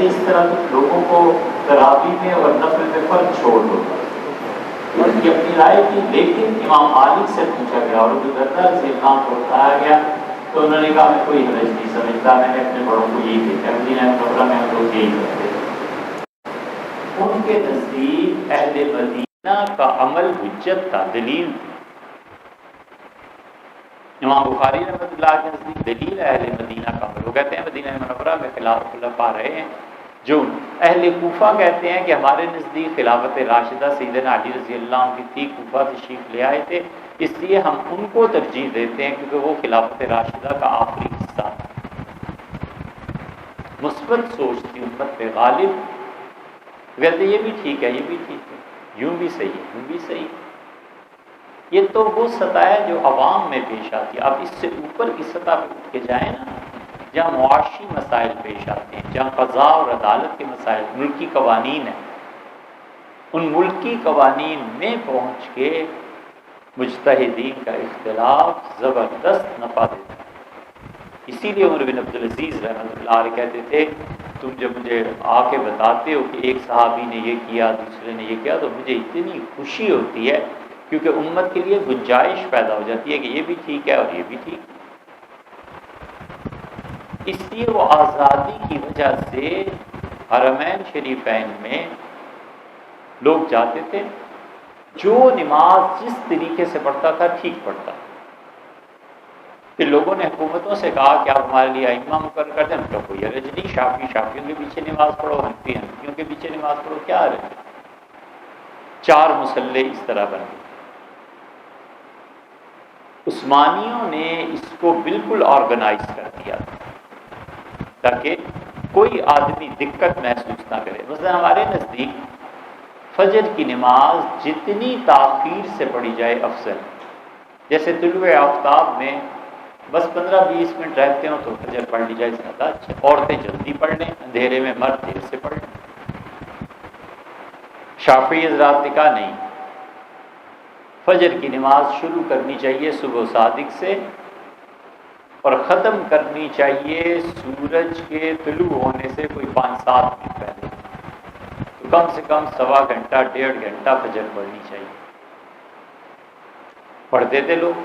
کہتے اس طرح کچھ لوگوں کو تراویح میں اور نفل میں فرق چھوڑ دو، ان کی اپنی رائے تھی، لیکن امام مالک سے پوچھا گیا اور ابو درداء رضی اللہ عنہ کو بتایا گیا تو انہوں نے کہا میں کوئی حرج نہیں سمجھتا، میں نے اپنے بڑوں کو یہی دیکھا، مدینہ منورہ میں ہم لوگ یہی کرتے ہیں۔ ان کے نزدیک اہل مدینہ کا عمل حجت تھا، دلیل تھی۔ امام بخاری رحمۃ اللہ کے نزدیک دلیل اہل مدینہ کا عمل، وہ کہتے ہیں مدینہ منورہ میں خلافت خلفاء رہے ہیں، جو اہل کوفہ کہتے ہیں کہ ہمارے نزدیک خلافت راشدہ سیدنا علی رضی اللہ عنہ کی تھی، کوفہ تشریف لے آئے تھے، اس لیے ہم ان کو ترجیح دیتے ہیں کیونکہ وہ خلافت راشدہ کا آخری حصہ تھا۔ مثبت سوچ تھی امت پہ غالب، کہتے یہ بھی ٹھیک ہے، یہ بھی ٹھیک ہے، یوں بھی صحیح ہے، یوں بھی صحیح ہے۔ یہ تو وہ سطح ہے جو عوام میں پیش آتی ہے۔ اب اس سے اوپر کی سطح پہ اٹھ کے جائیں نا، جہاں معاشی مسائل پیش آتے ہیں، جہاں قضاء اور عدالت کے مسائل، ملکی قوانین ہیں، ان ملکی قوانین میں پہنچ کے مجتہدین کا اختلاف زبردست نفع دیتا ہے۔ اسی لیے عمر بن عبدالعزیز رحمۃ اللہ علیہ کہتے تھے تم جب مجھے آ کے بتاتے ہو کہ ایک صحابی نے یہ کیا، دوسرے نے یہ کیا، تو مجھے اتنی خوشی ہوتی ہے کیونکہ امت کے لیے گنجائش پیدا ہو جاتی ہے کہ یہ بھی ٹھیک ہے اور یہ بھی ٹھیک ہے۔ اس لیے وہ آزادی کی وجہ سے حرمین شریفین میں لوگ جاتے تھے، جو نماز جس طریقے سے پڑھتا تھا ٹھیک پڑھتا۔ پھر لوگوں نے حکومتوں سے کہا کہ آپ ہمارے لیے ائمہ مقرر کر دیں، ان کا کوئی حرج نہیں، شافعیوں کے پیچھے نماز پڑھو، حنفیوں کے پیچھے نماز پڑھو، کیا حرج ہے؟ 4 مصلے اس طرح بن گئے۔ عثمانیوں نے اس کو بالکل آرگنائز کر دیا تاکہ کوئی آدمی دقت محسوس نہ کرے۔ مثلا ہمارے نزدیک فجر کی نماز جتنی تاخیر سے پڑھی جائے افضل، جیسے طلوع آفتاب میں بس 15-20 منٹ رہتے ہوں تو فجر پڑھ لی جائے زیادہ اچھا، عورتیں جلدی پڑھ لیں، اندھیرے میں مرد دیر سے پڑھ لیں۔ شافعی حضرات نے کہا نہیں، فجر کی نماز شروع کرنی چاہیے صبح صادق سے اور ختم کرنی چاہیے سورج کے طلوع ہونے سے کوئی 5-7 منٹ پہلے، تو کم سے کم 1.25 گھنٹہ 1.5 گھنٹہ فجر پڑھنی چاہیے۔ پڑھتے تھے لوگ،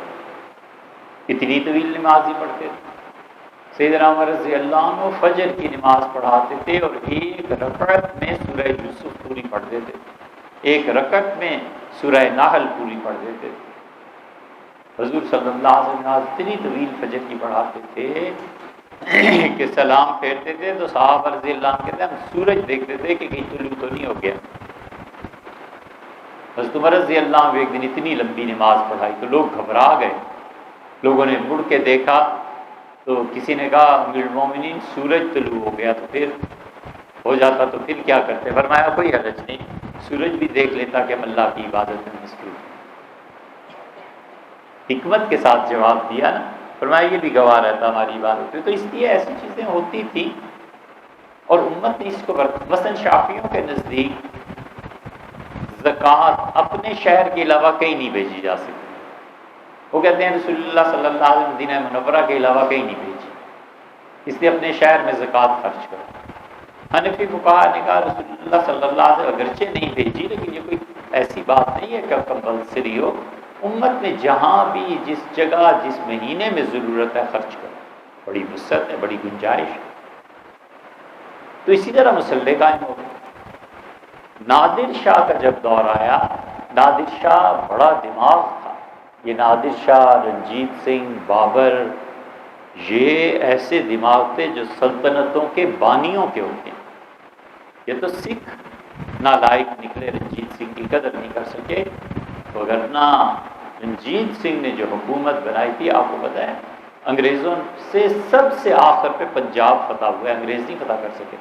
اتنی طویل نماز ہی پڑھتے تھے۔ سیدنا عمر رضی اللہ عنہ فجر کی نماز پڑھاتے تھے اور ایک رکعت میں سورہ یوسف پوری پڑھ دیتے تھے، ایک رکعت میں سورہ نحل پوری پڑھ دیتے تھے۔ حضور صلی اللہ علیہ وسلم اتنی طویل فجر کی پڑھاتے تھے کہ سلام پھیرتے تھے تو صحابہ رضی اللہ عنہ کہتے ہیں ہم سورج دیکھتے تھے کہ کہیں طلوع تو نہیں ہو گیا۔ حضرت عمر رضی اللہ عنہ ایک دن اتنی لمبی نماز پڑھائی تو لوگ گھبرا گئے، لوگوں نے مڑ کے دیکھا تو کسی نے کہا امیر المومنین سورج طلوع ہو گیا، تو پھر ہو جاتا تو پھر کیا کرتے؟ فرمایا کوئی حرج نہیں، سورج بھی دیکھ لیتا کہ ہم اللہ کی عبادت میں مصروف ہیں۔ حکمت کے ساتھ جواب دیا نا، فرمایا یہ بھی گواہ رہتا ہماری عبادت میں۔ تو اس لیے ایسی چیزیں ہوتی تھیں اور امت نے اس کو مثلا شافعیوں کے نزدیک زکوٰۃ اپنے شہر کے علاوہ کہیں نہیں بھیجی جا سکتی۔ وہ کہتے ہیں رسول اللہ صلی اللہ علیہ وسلم مدینہ منورہ کے علاوہ کہیں نہیں بھیجی، اس لیے اپنے شہر میں زکوٰۃ خرچ کرو۔ حنفی فقہاء نے کہا رسول اللہ صلی اللہ علیہ وسلم اگرچہ نہیں بھیجی لیکن یہ کوئی ایسی بات نہیں ہے کہ کمپلسری ہو، امت میں جہاں بھی جس جگہ جس مہینے میں ضرورت ہے خرچ کرو، بڑی وسعت ہے، بڑی گنجائش ہے۔ تو اسی طرح مسلح قائم ہو گئے۔ نادر شاہ کا جب دور آیا، نادر شاہ بڑا دماغ تھا، یہ نادر شاہ، رنجیت سنگھ، بابر، یہ ایسے دماغ تھے جو سلطنتوں کے بانیوں کے ہوتے ہیں۔ یہ تو سکھ نالائق نکلے، رنجیت سنگھ کی قدر نہیں کر سکے، وگرنہ رنجیت سنگھ نے جو حکومت بنائی تھی، آپ کو پتہ ہے انگریزوں سے سب سے آخر پہ پنجاب فتح ہوا ہے، انگریز نہیں فتح کر سکے۔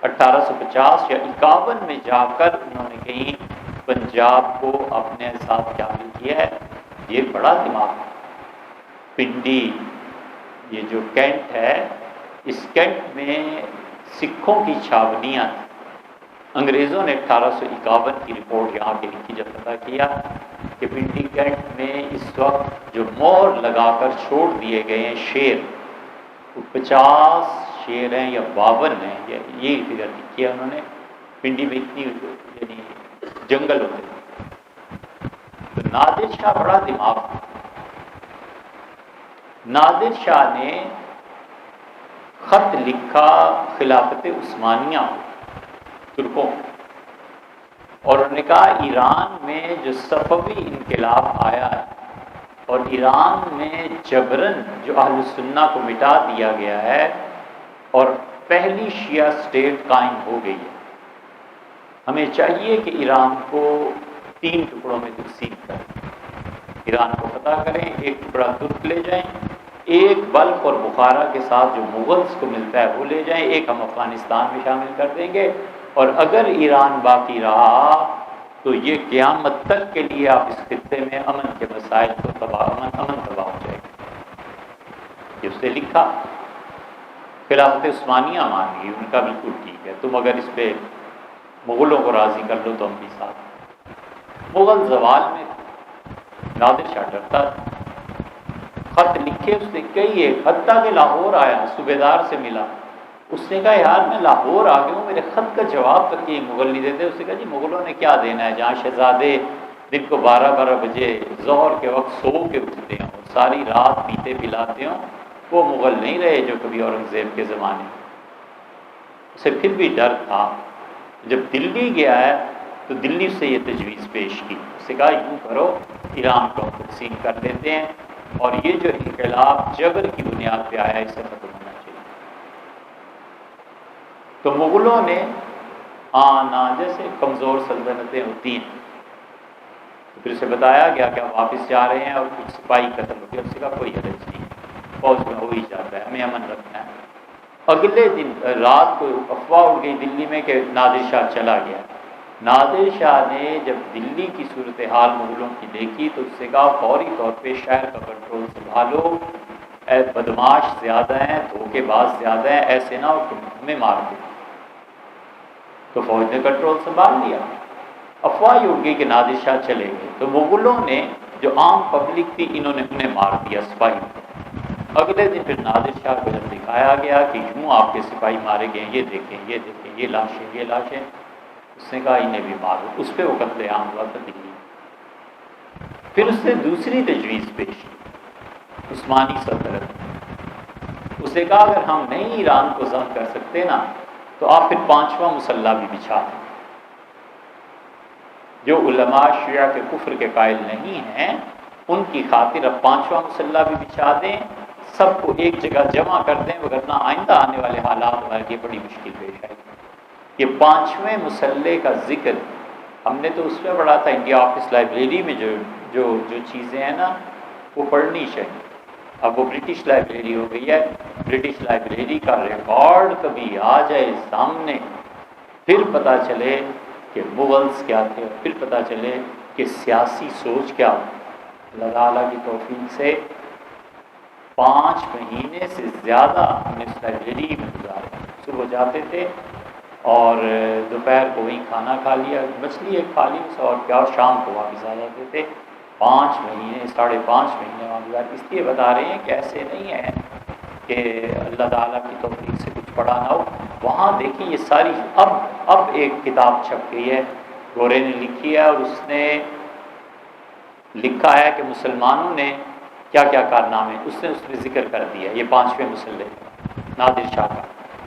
1850 یا 51 میں جا کر انہوں نے کہیں پنجاب کو اپنے ساتھ شامل کیا ہے۔ یہ بڑا دماغ ہے۔ پنڈی، یہ جو کینٹ ہے، اس کینٹ میں سکھوں کی چھاونیاں تھیں۔ انگریزوں نے 1851 کی رپورٹ یہاں کے لکھی جب پتہ کیا کہ پنڈی کینٹ میں اس وقت جو مہر لگا کر چھوڑ دیے گئے ہیں شیر، وہ 50 شیر ہیں یا 52 ہیں، یہ فگر لکھی ہے انہوں نے. پنڈی میں اتنی یعنی جنگل ہوتے ہیں. تو نادر شاہ بڑا دماغ تھا. نادر شاہ نے خط لکھا خلافت عثمانیہ ترکوں، اور انہوں نے کہا ایران میں جو صفوی انقلاب آیا ہے اور ایران میں جبرن جو اہل السنہ کو مٹا دیا گیا ہے اور پہلی شیعہ سٹیٹ قائم ہو گئی ہے، ہمیں چاہیے کہ ایران کو 3 ٹکڑوں میں تقسیم کریں. ایران کو فتح کریں، ایک ٹکڑا ترک لے جائیں، ایک بلخ اور بخارا کے ساتھ جو مغلز کو ملتا ہے وہ لے جائیں، ایک ہم افغانستان میں شامل کر دیں گے، اور اگر ایران باقی رہا تو یہ قیامت تک کے لیے آپ اس خطے میں امن کے مسائل کو امن تباہ ہو جائے گا. یہ اس نے لکھا. خلافت عثمانیہ مان گئی، ان کا بالکل ٹھیک ہے، تم اگر اس پہ مغلوں کو راضی کر لو تو ہم بھی ساتھ. مغل زوال میں نادر شاہ ڈرتا تھا. خط لکھے اس نے کئی ایک، حتیٰ کہ لاہور آیا، صوبیدار سے ملا. اس نے کہا یار میں لاہور آ گیا ہوں، میرے خط کا جواب تک یہ مغل نہیں دیتے. اس نے کہا جی مغلوں نے کیا دینا ہے، جہاں شہزادے دن کو 12 بجے ظہر کے وقت سو کے اٹھتے ہوں، ساری رات پیتے پلاتے ہوں، وہ مغل نہیں رہے جو کبھی اورنگزیب کے زمانے. اسے پھر بھی ڈر تھا. جب دلی گیا ہے تو دلی سے یہ تجویز پیش کی. اس نے کہا یوں کرو، ایران کو تقسیم کر دیتے ہیں، اور یہ جو انقلاب جبر کی بنیاد پہ آیا ہے اسے ختم ہونا چاہیے. تو مغلوں نے آنا، جیسے کمزور سلطنتیں ہوتی ہیں، تو پھر اسے بتایا گیا کہ آپ واپس جا رہے ہیں اور کچھ سپاہی قتل ہو گیا. اس کا کوئی حرج نہیں، فوج میں ہو ہی جاتا ہے، ہمیں امن رکھنا ہے. اگلے دن رات کو افواہ اڑ گئی دلی میں کہ نادر شاہ چلا گیا. نادر شاہ نے جب دلی کی صورتحال مغلوں کی دیکھی تو اس سے کہا فوری طور پہ شہر کا کنٹرول سنبھالو، بدماش زیادہ ہیں، دھوکے باز زیادہ ہیں، ایسے نہ ہو کہ ہمیں مار دیں. تو فوج نے کنٹرول سنبھال لیا. افواہ اڑ گئی کہ نادر شاہ چلے گئے. تو مغلوں نے جو عام پبلک تھی انہیں مار دیا سپاہی کو. اگلے دن پھر نادر شاہ کو جب دکھایا گیا کہ یوں آپ کے سپاہی مارے گئے، یہ دیکھیں یہ دیکھیں، یہ لاشیں یہ لاشیں، اس نے کہا انہیں بھی مارو. اس پہ وہ قتل عام ہوا تھا دلی. پھر اس نے دوسری تجویز پیش کی عثمانی سلطنت. اس نے کہا اگر ہم نہیں ایران کو ضم کر سکتے نا تو آپ پھر 5واں مسلح بھی بچھا دیں. جو علماء شیعہ کے کفر کے قائل نہیں ہیں ان کی خاطر اب 5واں مسلح بھی بچھا دیں، سب کو ایک جگہ جمع کر دیں، وگرنہ آئندہ آنے والے حالات ہمارے لیے بڑی مشکل پیش آئے. یہ 5ویں مسلح کا ذکر ہم نے تو اس میں پڑھا تھا انڈیا آفس لائبریری میں. جو چیزیں ہیں نا وہ پڑھنی چاہیے. اب وہ برٹش لائبریری ہو گئی ہے. برٹش لائبریری کا ریکارڈ کبھی آ جائے سامنے، پھر پتہ چلے کہ مغلز کیا تھے، اور پھر پتہ چلے کہ سیاسی سوچ کیا ہو. اللہ تعالیٰ کی توفیق سے 5 مہینے سے زیادہ ہم نے اس لائبریری میں گزارے. صبح جاتے تھے اور دوپہر کو وہیں کھانا کھا لیا، مچھلی ایک کھا لی اور کیا، اور شام کو واپس آ جاتے تھے. 5 مہینے 5.5 مہینے وہاں گزارے. اس لیے بتا رہے ہیں کہ ایسے نہیں ہے کہ اللہ تعالیٰ کی توفیق سے کچھ پڑھا نہ ہو. وہاں دیکھیں یہ ساری اب ایک کتاب چھپ گئی ہے، گورے نے لکھی ہے، اور اس نے لکھا ہے کہ مسلمانوں نے کیا کیا کارنامے، اس نے ذکر کر دیا. یہ 5ویں مسلح نادر شاہ کا،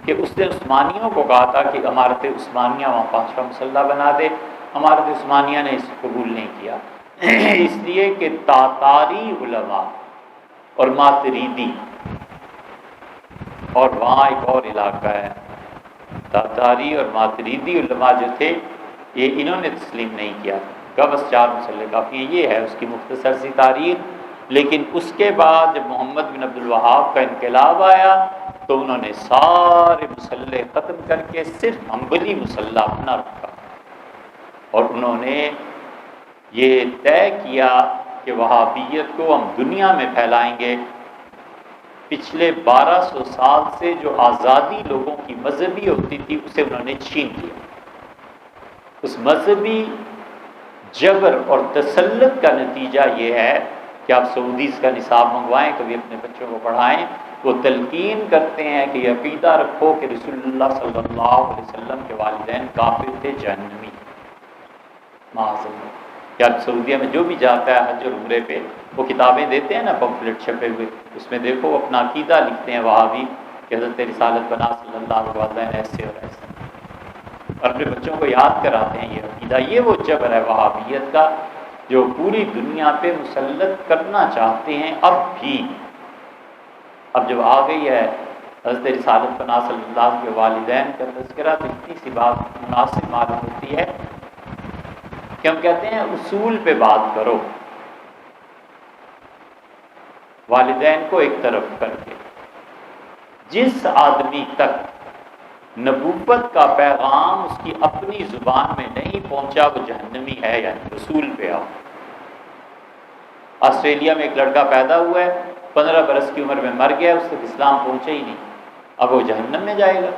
کہ اس نے عثمانیوں کو کہا تھا کہ عمارت عثمانیہ وہاں 5واں مسلح بنا دے. عمارت عثمانیہ نے اس کو قبول نہیں کیا، اس لیے کہ تاتاری علماء اور ماتریدی، اور وہاں ایک اور علاقہ ہے تاتاری اور ماتریدی علماء جو تھے یہ انہوں نے تسلیم نہیں کیا. کا بس 4 مسلح کافی ہیں. یہ ہے اس کی مختصر سی تاریخ. لیکن اس کے بعد جب محمد بن عبد الوہاب کا انقلاب آیا تو انہوں نے سارے مسلح ختم کر کے صرف حنبلی مسلح اپنا رکھا، اور انہوں نے یہ طے کیا کہ وہابیت کو ہم دنیا میں پھیلائیں گے. پچھلے 1200 سال سے جو آزادی لوگوں کی مذہبی ہوتی تھی اسے انہوں نے چھین لیا. اس مذہبی جبر اور تسلط کا نتیجہ یہ ہے کہ آپ سعودیز کا نصاب منگوائیں، کبھی اپنے بچوں کو پڑھائیں، وہ تلقین کرتے ہیں کہ یہ عقیدہ رکھو کہ رسول اللہ صلی اللہ علیہ وسلم کے والدین کافر تھے، جہنمی، معاذ اللہ۔ کہ اب سعودیہ میں جو بھی جاتا ہے حج اور عمرے پہ، وہ کتابیں دیتے ہیں نا، پمفلٹ چھپے ہوئے، اس میں دیکھو وہ اپنا عقیدہ لکھتے ہیں وہابی کہ حضرت رسالت بنا صلی اللہ علیہ وسلم ایسے اور ایسے، اور اپنے بچوں کو یاد کراتے ہیں یہ عقیدہ۔ یہ وہ جبر ہے وہابیت کا جو پوری دنیا پہ مسلط کرنا چاہتے ہیں اب بھی۔ اب جب آ گئی ہے حضرت رسالت بنا صلی اللہ علیہ وسلم کے والدین کا تذکرہ، تو اتنی سی بات مناسب معلوم ہوتی ہے کہ ہم کہتے ہیں اصول پہ بات کرو، والدین کو ایک طرف کر کے۔ جس آدمی تک نبوت کا پیغام اس کی اپنی زبان میں نہیں پہنچا وہ جہنمی ہے، یعنی اصول پہ آؤ۔ آسٹریلیا میں ایک لڑکا پیدا ہوا ہے، 15 برس کی عمر میں مر گیا، اس تک اسلام پہنچا ہی نہیں، اب وہ جہنم میں جائے گا؟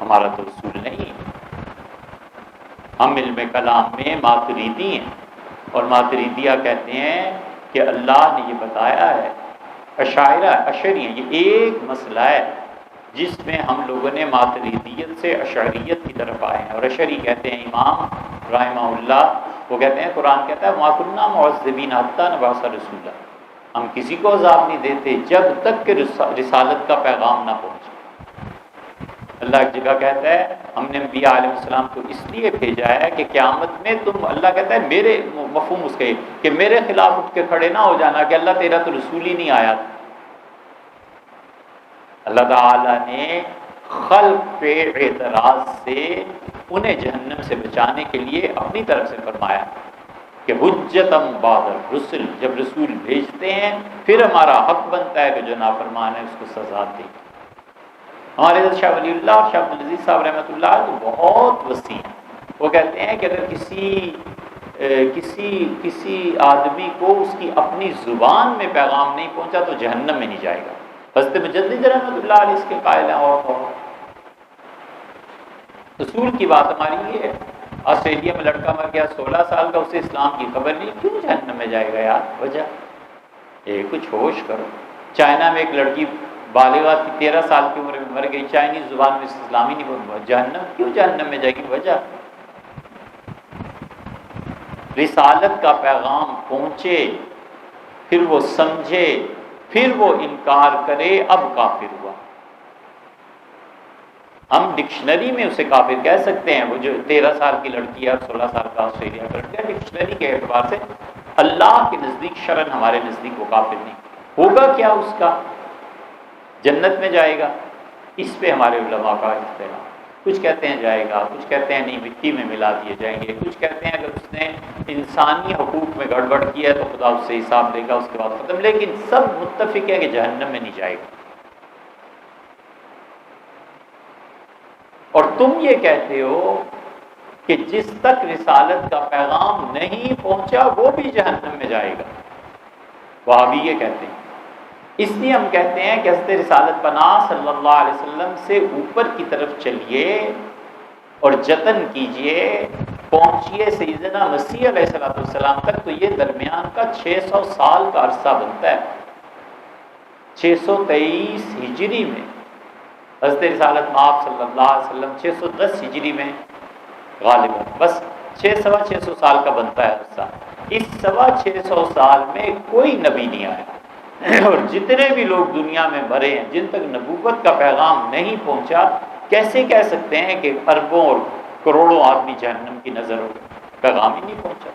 ہمارا تو اصول نہیں۔ ہم علم کلام میں ماتریدی ہیں، اور ماتریدیہ کہتے ہیں کہ اللہ نے یہ بتایا ہے، اشعری ہیں، یہ ایک مسئلہ ہے جس میں ہم لوگوں نے ماتریدیت سے اشعریت کی طرف آئے ہیں۔ اور اشعری کہتے ہیں امام رحمہ اللہ، وہ کہتے ہیں قرآن کہتا ہے وَمَا كُنَّا مُعَذِّبِينَ حَتَّىٰ نَبْعَثَ رَسُولًا، ہم کسی کو عذاب نہیں دیتے جب تک کہ رسالت کا پیغام نہ پہنچے۔ اللہ ایک جگہ کہتا ہے ہم نے انبیاء علیہ السلام کو اس لیے بھیجا ہے کہ قیامت میں تم، اللہ کہتا ہے میرے مفہوم اس کے کہ میرے خلاف اٹھ کے کھڑے نہ ہو جانا کہ اللہ تیرا تو رسول ہی نہیں آیا۔ اللہ تعالیٰ نے خلق پہ اعتراض سے انہیں جہنم سے بچانے کے لیے اپنی طرف سے فرمایا کہ حجتم بعد الرسل، جب رسول بھیجتے ہیں پھر ہمارا حق بنتا ہے کہ جو نافرمان ہے اس کو سزا دیں۔ ہمارے حضرت شاہ ولی اللہ اور شاہ عبدالعزیز صاحب رحمۃ اللہ علیہ بہت وسیع ہیں، وہ کہتے ہیں کہ اگر کسی آدمی کو اس کی اپنی زبان میں پیغام نہیں پہنچا تو جہنم میں نہیں جائے گا۔ حضرت مجدد رحمۃ اللہ علیہ اس کے قائل ہیں۔ اور اصول کی بات ہماری یہ ہے، آسٹریلیا میں لڑکا مر گیا 16 سال کا، اسے اسلام کی خبر نہیں، کیوں جہنم میں جائے گا یار؟ وجہ کچھ ہوش کرو۔ چائنا میں ایک لڑکی بالغہ تھی، 13 سال کی عمر میں مر گئی، چائنیز زبان میں اسلامی نہیں بولتا، جہنم کیوں جہنم میں جائے گی؟ وجہ رسالت کا پیغام پہنچے، پھر وہ سمجھے، پھر وہ انکار کرے، اب کافر ہوا۔ ہم ڈکشنری میں اسے کافر کہہ سکتے ہیں، وہ جو 13 سال کی لڑکی ہے اور 16 سال کا آسٹریلیا کا لڑکا ہے، ڈکشنری کے اعتبار سے اللہ کے نزدیک شرعاً ہمارے نزدیک وہ کافر نہیں ہوگا۔ کیا اس کا جنت میں جائے گا؟ اس پہ ہمارے علماء کا اختلاف، کچھ کہتے ہیں جائے گا، کچھ کہتے ہیں نہیں مٹی میں ملا دیے جائیں گے، کچھ کہتے ہیں اگر اس نے انسانی حقوق میں گڑبڑ کیا ہے تو خدا اس سے حساب لے گا، اس کے بعد ختم۔ لیکن سب متفق ہے کہ جہنم میں نہیں جائے گا۔ اور تم یہ کہتے ہو کہ جس تک رسالت کا پیغام نہیں پہنچا وہ بھی جہنم میں جائے گا، وہابی یہ کہتے ہیں۔ اس لیے ہم کہتے ہیں کہ حضرت رسالت پناہ صلی اللہ علیہ وسلم سے اوپر کی طرف چلیے اور جتن کیجئے، پہنچیے سیدنا مسیح علیہ السلام تک، تو یہ درمیان کا 600 سال کا عرصہ بنتا ہے۔ 623 ہجری میں حضرت رسالت مآب صلی اللہ علیہ وسلم 610 ہجری میں غالب ہے، بس 600 سال کا بنتا ہے عرصہ۔ اس 650 سال میں کوئی نبی نہیں آیا، اور جتنے بھی لوگ دنیا میں مرے ہیں جن تک نبوت کا پیغام نہیں پہنچا، کیسے کہہ سکتے ہیں کہ اربوں اور کروڑوں آدمی جہنم کی نظر ہو گئے؟ پیغام ہی نہیں پہنچا۔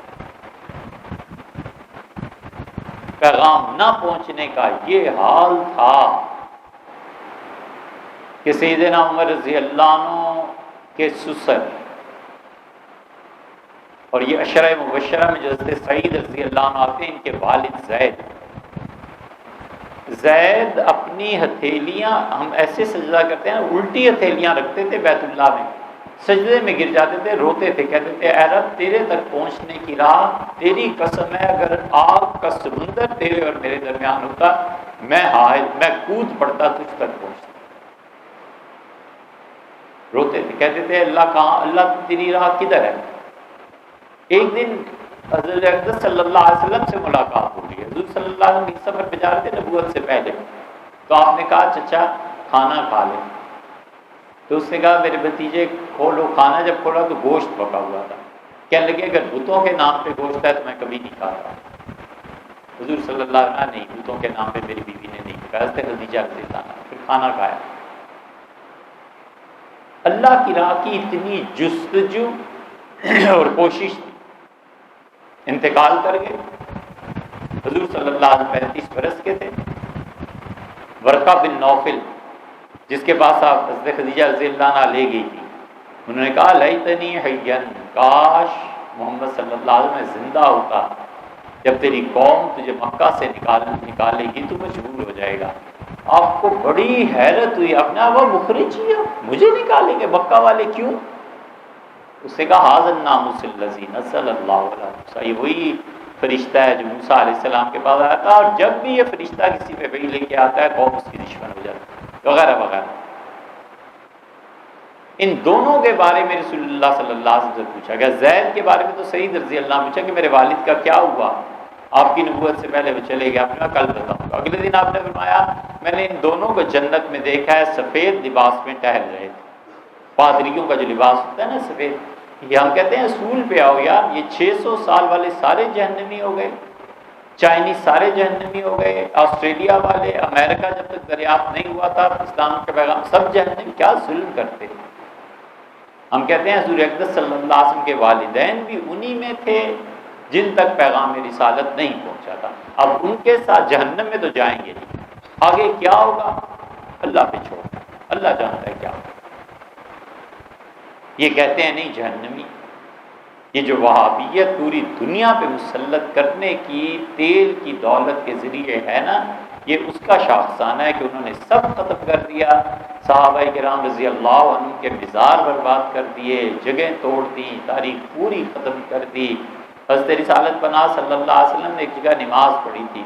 پیغام نہ پہنچنے کا یہ حال تھا کہ سیدنا عمر رضی اللہ عنہ کے سسر، اور یہ عشرہ مبشرہ میں جو حضرت سعید رضی اللہ عنہ آتے ہیں، ان کے والد زید اپنی ہتھیلیاں، ہم ایسے سجدہ کرتے ہیں الٹی ہتھیلیاں رکھتے تھے بیت اللہ میں، سجدے میں گر جاتے تھے، روتے تھے، کہتے تھے اے رب تیرے تک پہنچنے کی راہ تیری قسم ہے، اگر آگ کا سمندر تیرے اور میرے درمیان ہوتا میں کود پڑتا تجھ تک پہنچتا۔ روتے تھے، کہتے تھے اللہ کہاں، اللہ تیری راہ کدھر ہے؟ ایک دن حضرت اقدس صلی اللہ علیہ وسلم سے ملاقات ہو رہی ہے. حضور صلی اللہ علیہ وسلم اس سفر پہ جا رہے تھے نبوت سے پہلے. تو آپ نے کہا چچا کھانا کھا لیں. تو اس نے کہا میرے بھتیجے کھولو. کھانا جب کھولا تو گوشت پکا ہوا تھا. کہنے لگے اگر بتوں کے نام پہ گوشت ہے تو میں کبھی نہیں کھاتا. حضور صلی اللہ علیہ وسلم نہیں، بتوں کے نام پہ میری بیوی نے نہیں پکایا. حضرت خدیجہ رضی اللہ عنہا پھر کھانا کھایا. اللہ کی راہ کی اتنی جستجو اور کوشش تھی. انتقال کر گئے. حضور صلی اللہ علیہ وسلم 35 برس کے تھے. ورقہ بن نوفل جس کے پاس آپ حضرت خدیجہ رضی اللہ عنہا لے گئی تھی، انہوں نے کہا لیتنی حیّن، کاش محمد صلی اللہ علیہ وسلم زندہ ہوتا. جب تیری قوم تجھے مکہ سے نکالے گی تو مجبور ہو جائے گا. آپ کو بڑی حیرت ہوئی. اپنا وہ مخرج ہی ہے، مجھے نکالیں گے مکہ والے کیوں؟ اس نے کہا حاضر الناموس الذی نزل اللہ علیہ موسیٰ، یہ وہی فرشتہ ہے جو موسیٰ علیہ السلام کے پاس آیا تھا، اور جب بھی یہ فرشتہ کسی پہ وحی لے کے آتا ہے قوم اس کی دشمن ہو جاتی ہے، وغیرہ وغیرہ. ان دونوں کے بارے میں رسول اللہ صلی اللہ علیہ وسلم سے پوچھا گیا. زید کے بارے میں تو سعید رضی اللہ عنہ پوچھا کہ میرے والد کا کیا ہوا، آپ کی نبوت سے پہلے وہ چلے گئے. آپ نے کہا کل بتاؤں گا. اگلے دن آپ نے فرمایا میں نے ان دونوں کو جنت میں دیکھا ہے، سفید لباس میں ٹہل رہے تھے. پادریوں کا جو لباس ہوتا ہے نا سفید، یہ ہم کہتے ہیں اصول پہ آؤ یار. یہ 600 سال والے سارے جہنمی ہو گئے، چائنیز سارے جہنمی ہو گئے، آسٹریلیا والے، امریکہ جب تک دریافت نہیں ہوا تھا اسلام کے پیغام، سب جہنمی. کیا ظلم کرتے. ہم کہتے ہیں حضور اقدس صلی اللہ علیہ وسلم کے والدین بھی انہی میں تھے جن تک پیغام رسالت نہیں پہنچا تھا. اب ان کے ساتھ جہنم میں تو جائیں گے نہیں. آگے کیا ہوگا اللہ پہ چھوڑ، اللہ جانتا ہے کیا ہوگا. یہ کہتے ہیں نہیں جہنمی. یہ جو وہابیت پوری دنیا پہ مسلط کرنے کی تیل کی دولت کے ذریعے ہے نا، یہ اس کا شاخسانہ ہے کہ انہوں نے سب ختم کر دیا. صحابہ کرام رضی اللہ عنہ کے مزار برباد کر دیے، جگہیں توڑ دی، تاریخ پوری ختم کر دی. حضرت رسالت پناہ صلی اللہ علیہ وسلم نے ایک جگہ نماز پڑھی تھی.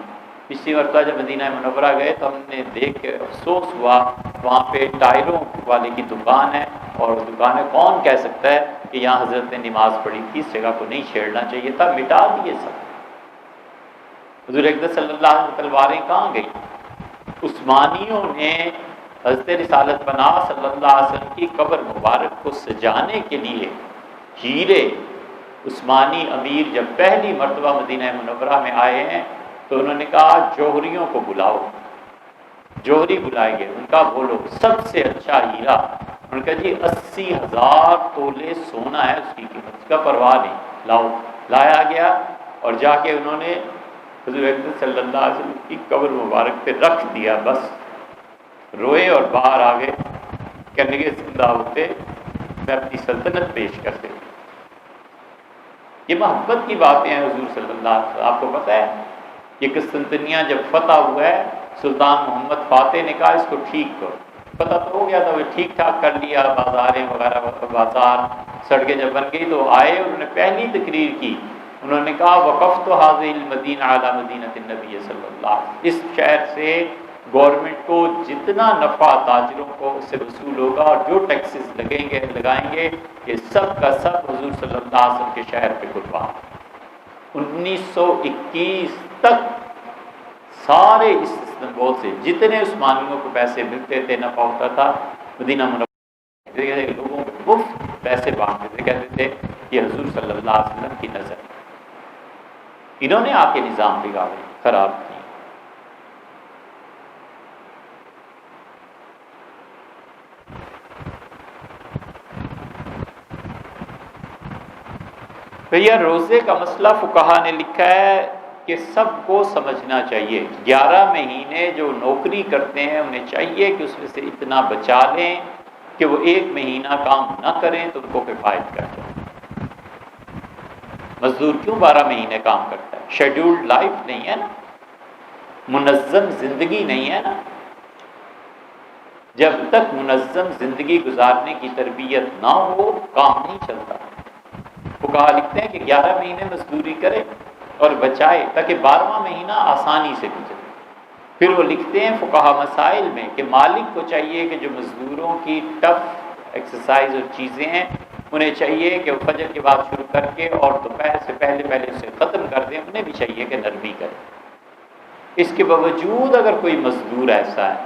پچھلی مرتبہ جب مدینہ منورہ گئے تو ہم نے دیکھ کے افسوس ہوا، وہاں پہ ٹائروں والے کی دکان ہے، اور دکان ہے کون کہہ سکتا ہے کہ یہاں حضرت نے نماز پڑھی تھی، اس جگہ کو نہیں چھیڑنا چاہیے تھا. مٹا دیے سب. حضور اقدس صلی اللہ علیہ وسلم تلواریں کہاں گئی؟ عثمانیوں نے حضرت رسالت پناہ صلی اللہ علیہ وسلم کی قبر مبارک کو سجانے کے لیے ہیرے، عثمانی امیر جب پہلی مرتبہ مدینہ منورہ میں آئے ہیں تو انہوں نے کہا جوہریوں کو بلاؤ. جوہری بلائے گئے. ان کا بولو سب سے اچھا ہیرا. انہوں نے کہا جی 80,000 تولے سونا ہے اس کی قیمت، اس کا پرواہ نہیں، لاؤ. لایا گیا اور جا کے انہوں نے حضور اقدس صلی اللہ علیہ وسلم کی قبر مبارک پہ رکھ دیا. بس روئے اور باہر آ گئے. کہنے کے زندہ ہوتے میں اپنی سلطنت پیش کرتے. یہ محبت کی باتیں ہیں حضور صلی اللہ علیہ وسلم. آپ کو پتہ ہے یہ قسطنطنیہ جب فتح ہوا ہے، سلطان محمد فاتح نے کہا اس کو ٹھیک کرو. پتہ تو ہو گیا تھا، وہ ٹھیک ٹھاک کر لیا، بازاریں وغیرہ، بازار سڑکیں جب بن گئی تو آئے. انہوں نے پہلی تقریر کی، انہوں نے کہا وقفت هذه المدینہ علی مدینہ النبی صلی اللہ علیہ وسلم. اس شہر سے گورنمنٹ کو جتنا نفع تاجروں کو اس سے وصول ہوگا اور جو ٹیکسز لگائیں گے یہ سب کا سب حضور صلی اللہ علیہ وسلم کے شہر پہ قربان. 1921 تک سارے اس استنبول سے جتنے عثمانیوں کو پیسے ملتے تھے، نفع ہوتا تھا، مدینہ منورہ لوگوں کو مفت پیسے بانٹتے تھے. کہتے تھے یہ حضور صلی اللہ علیہ وسلم کی نظر. انہوں نے آ کے نظام بگاڑے، خراب کیے. بھیا روزے کا مسئلہ فقہا نے لکھا ہے کہ سب کو سمجھنا چاہیے. 11 مہینے جو نوکری کرتے ہیں انہیں چاہیے کہ اس میں سے اتنا بچا لیں کہ وہ 1 مہینہ کام نہ کریں تو ان کو کفایت کر جائے. مزدور کیوں 12 مہینے کام کرتا ہے؟ شیڈیولڈ لائف نہیں ہے نا، منظم زندگی نہیں ہے نا. جب تک منظم زندگی گزارنے کی تربیت نہ ہو کام نہیں چلتا. فقہا لکھتے ہیں کہ 11 مہینے مزدوری کرے اور بچائے تاکہ 12واں مہینہ آسانی سے گزرے. پھر وہ لکھتے ہیں فقہا مسائل میں کہ مالک کو چاہیے کہ جو مزدوروں کی ٹف ایکسرسائز اور چیزیں ہیں انہیں چاہیے کہ وہ فجر کے بعد شروع کر کے اور دوپہر سے پہلے پہلے اسے ختم کر دیں، انہیں بھی چاہیے کہ نرمی کریں۔ اس کے باوجود اگر کوئی مزدور ایسا ہے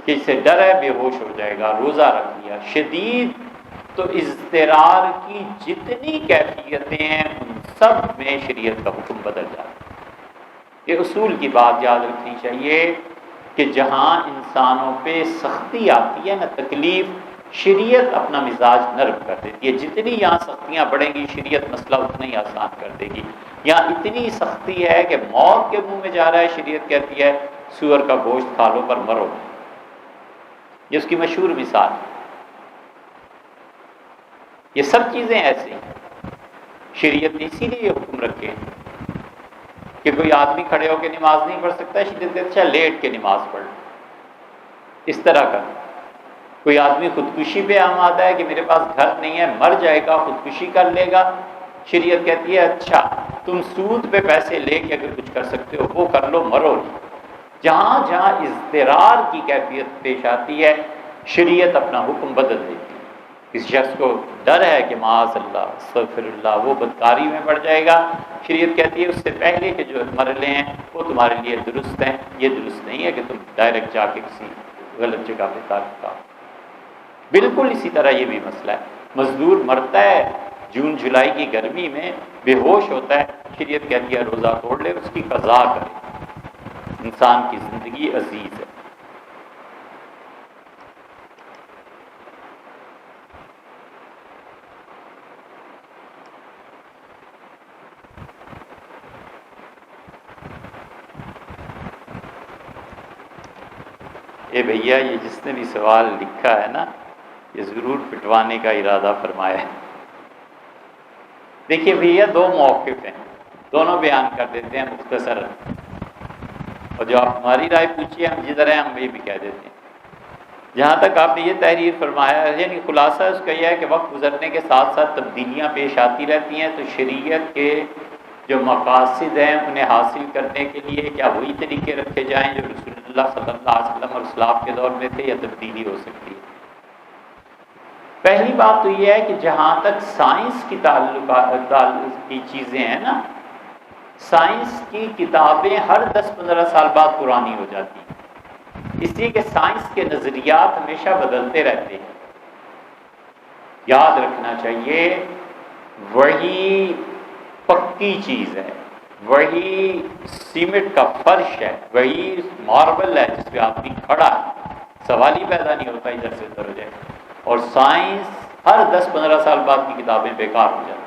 کہ اسے ڈر ہے بے ہوش ہو جائے گا، روزہ رکھ لیا شدید، تو اضطرار کی جتنی کیفیتیں ہیں ان سب میں شریعت کا حکم بدل جاتا ہے۔ یہ اصول کی بات یاد رکھنی چاہیے کہ جہاں انسانوں پہ سختی آتی ہے نا، تکلیف، شریعت اپنا مزاج نرم کر دیتی ہے۔ جتنی یہاں سختیاں بڑھیں گی شریعت مسئلہ اتنا ہی آسان کر دے گی۔ یہاں اتنی سختی ہے کہ موت کے منہ میں جا رہا ہے، شریعت کہتی ہے سور کا گوشت کھا لو پر مرو۔ یہ اس کی مشہور مثال ہے۔ یہ سب چیزیں ایسی ہیں، شریعت نے اسی لیے یہ حکم رکھے ہیں کہ کوئی آدمی کھڑے ہو کے نماز نہیں پڑھ سکتا، شریعت اچھا لیٹ کے نماز پڑھ لو، اس طرح کا۔ کوئی آدمی خودکشی پہ آمادہ ہے کہ میرے پاس گھر نہیں ہے، مر جائے گا، خودکشی کر لے گا، شریعت کہتی ہے اچھا تم سود پہ پیسے لے کے اگر کچھ کر سکتے ہو وہ کر لو، مرو نہیں۔ جہاں جہاں اضطرار کی کیفیت پیش آتی ہے شریعت اپنا حکم بدل دیتی ہے۔ اس شخص کو ڈر ہے کہ معاذ اللہ استغفر اللہ وہ بدکاری میں پڑ جائے گا، شریعت کہتی ہے اس سے پہلے کہ جو مرحلے ہیں وہ تمہارے لیے درست ہیں۔ یہ درست نہیں ہے کہ تم ڈائریکٹ جا کے کسی غلط جگہ پہ تعلق کا۔ بالکل اسی طرح یہ بھی مسئلہ ہے، مزدور مرتا ہے جون جولائی کی گرمی میں، بے ہوش ہوتا ہے، شریعت کہتی ہے روزہ توڑ لے، اس کی قضا کرے۔ انسان کی زندگی عزیز ہے۔ اے بھیا یہ جس نے بھی سوال لکھا ہے نا، یہ ضرور پٹوانے کا ارادہ فرمایا ہے۔ دیکھیے بھیا دو موقف ہیں، دونوں بیان کر دیتے ہیں مختصر، اور جو آپ ہماری رائے پوچھیے ہم جدھر ہیں ہم یہ بھی کہہ دیتے ہیں۔ جہاں تک آپ نے یہ تحریر فرمایا ہے، یعنی خلاصہ اس کا یہ ہے کہ وقت گزرنے کے ساتھ ساتھ تبدیلیاں پیش آتی رہتی ہیں، تو شریعت کے جو مقاصد ہیں انہیں حاصل کرنے کے لیے کیا وہی طریقے رکھے جائیں جو رسول اللہ صلی اللہ علیہ وسلم اور اسلاف کے دور میں تھے، یا تبدیلی ہو سکتی ہے؟ پہلی بات تو یہ ہے کہ جہاں تک سائنس کی تعلق کی چیزیں ہیں نا، سائنس کی کتابیں ہر 10-15 سال بعد پرانی ہو جاتی ہیں، اس لیے کہ سائنس کے نظریات ہمیشہ بدلتے رہتے ہیں۔ یاد رکھنا چاہیے وہی پکی چیز ہے، وہی سیمنٹ کا فرش ہے، وہی ماربل ہے جس پہ آدمی کھڑا ہے، سوال ہی پیدا نہیں ہوتا ادھر سے ادھر ہو جائے۔ اور سائنس ہر 10-15 سال بعد کی کتابیں بیکار ہو جاتی ہیں،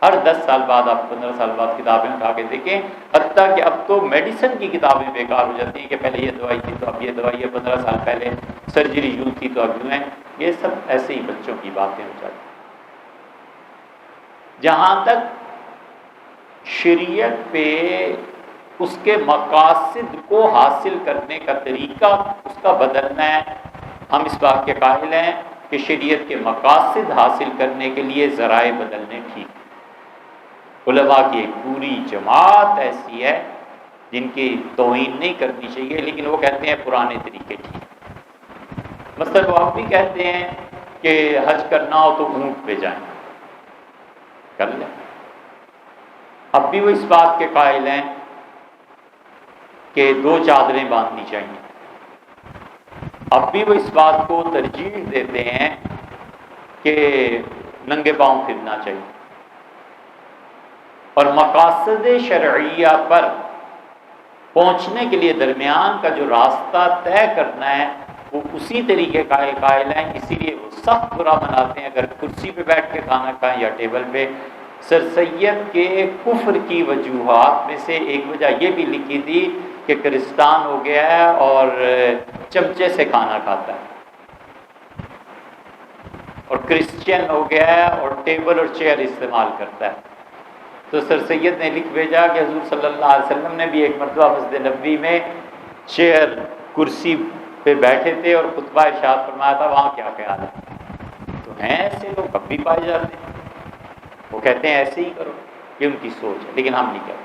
ہر 10 سال بعد آپ 15 سال بعد کتابیں اٹھا کے دیکھیں، حتیٰ کہ اب تو میڈیسن کی کتابیں بیکار ہو جاتی ہیں کہ پہلے یہ دوائی تھی تو اب یہ دوائی ہے، 15 سال پہلے سرجری یوں تھی تو اب یوں ہے۔ یہ سب ایسے ہی بچوں کی باتیں ہو جاتی ہیں۔ جہاں تک شریعت پہ اس کے مقاصد کو حاصل کرنے کا طریقہ اس کا بدلنا ہے، ہم اس بات کے قائل ہیں کہ شریعت کے مقاصد حاصل کرنے کے لیے ذرائع بدلنے ٹھیک۔ علماء کی ایک پوری جماعت ایسی ہے جن کی توہین نہیں کرنی چاہیے، لیکن وہ کہتے ہیں پرانے طریقے ٹھیک۔ مثلا وہ آپ بھی کہتے ہیں کہ حج کرنا ہو تو اونٹ پہ جائیں، کر لیں۔ اب بھی وہ اس بات کے قائل ہیں کہ 2 چادریں باندھنی چاہیے، اب بھی وہ اس بات کو ترجیح دیتے ہیں کہ ننگے پاؤں پھرنا چاہیے، اور مقاصد شرعیہ پر پہنچنے کے لیے درمیان کا جو راستہ طے کرنا ہے وہ اسی طریقے کا قائل ہیں، اسی لیے وہ سخت برا مناتے ہیں اگر کرسی پہ بیٹھ کے کھانا کھائیں یا ٹیبل پہ۔ سر سید کے کفر کی وجوہات میں سے ایک وجہ یہ بھی لکھی تھی کہ کرسٹان ہو گیا ہے اور چمچے سے کھانا کھاتا ہے، اور کرسچین ہو گیا ہے اور ٹیبل اور چیئر استعمال کرتا ہے۔ تو سر سید نے لکھ بھیجا کہ حضور صلی اللہ علیہ وسلم نے بھی ایک مرتبہ مسجد نبوی میں چیئر کرسی پہ بیٹھے تھے اور خطبہ ارشاد فرمایا تھا، وہاں کیا خیال ہے؟ تو ہیں ایسے لوگ اب بھی پائے جاتے ہیں، وہ کہتے ہیں ایسے ہی کرو، یہ ان کی سوچ ہے، لیکن ہم نہیں کرتے۔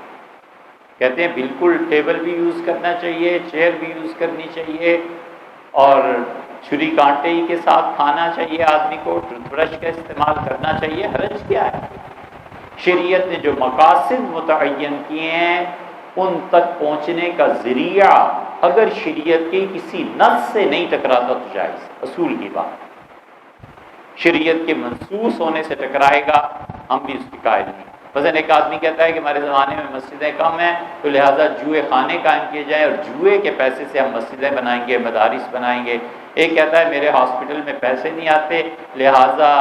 کہتے ہیں بالکل ٹیبل بھی یوز کرنا چاہیے، چیئر بھی یوز کرنی چاہیے، اور چھری کانٹے ہی کے ساتھ کھانا چاہیے آدمی کو، ٹوتھ برش کا استعمال کرنا چاہیے، حرج کیا ہے؟ شریعت نے جو مقاصد متعین کیے ہیں ان تک پہنچنے کا ذریعہ اگر شریعت کے کسی نص سے نہیں ٹکراتا تو جائز، اصول کی بات، شریعت کے منصوص ہونے سے ٹکرائے گا ہم بھی اس کے قائل نہیں۔ مثلا ایک آدمی کہتا ہے کہ ہمارے زمانے میں مسجدیں کم ہیں تو لہٰذا جوئے خانے قائم کیے جائیں اور جوئے کے پیسے سے ہم مسجدیں بنائیں گے، مدارس بنائیں گے۔ ایک کہتا ہے میرے ہاسپٹل میں پیسے نہیں آتے لہٰذا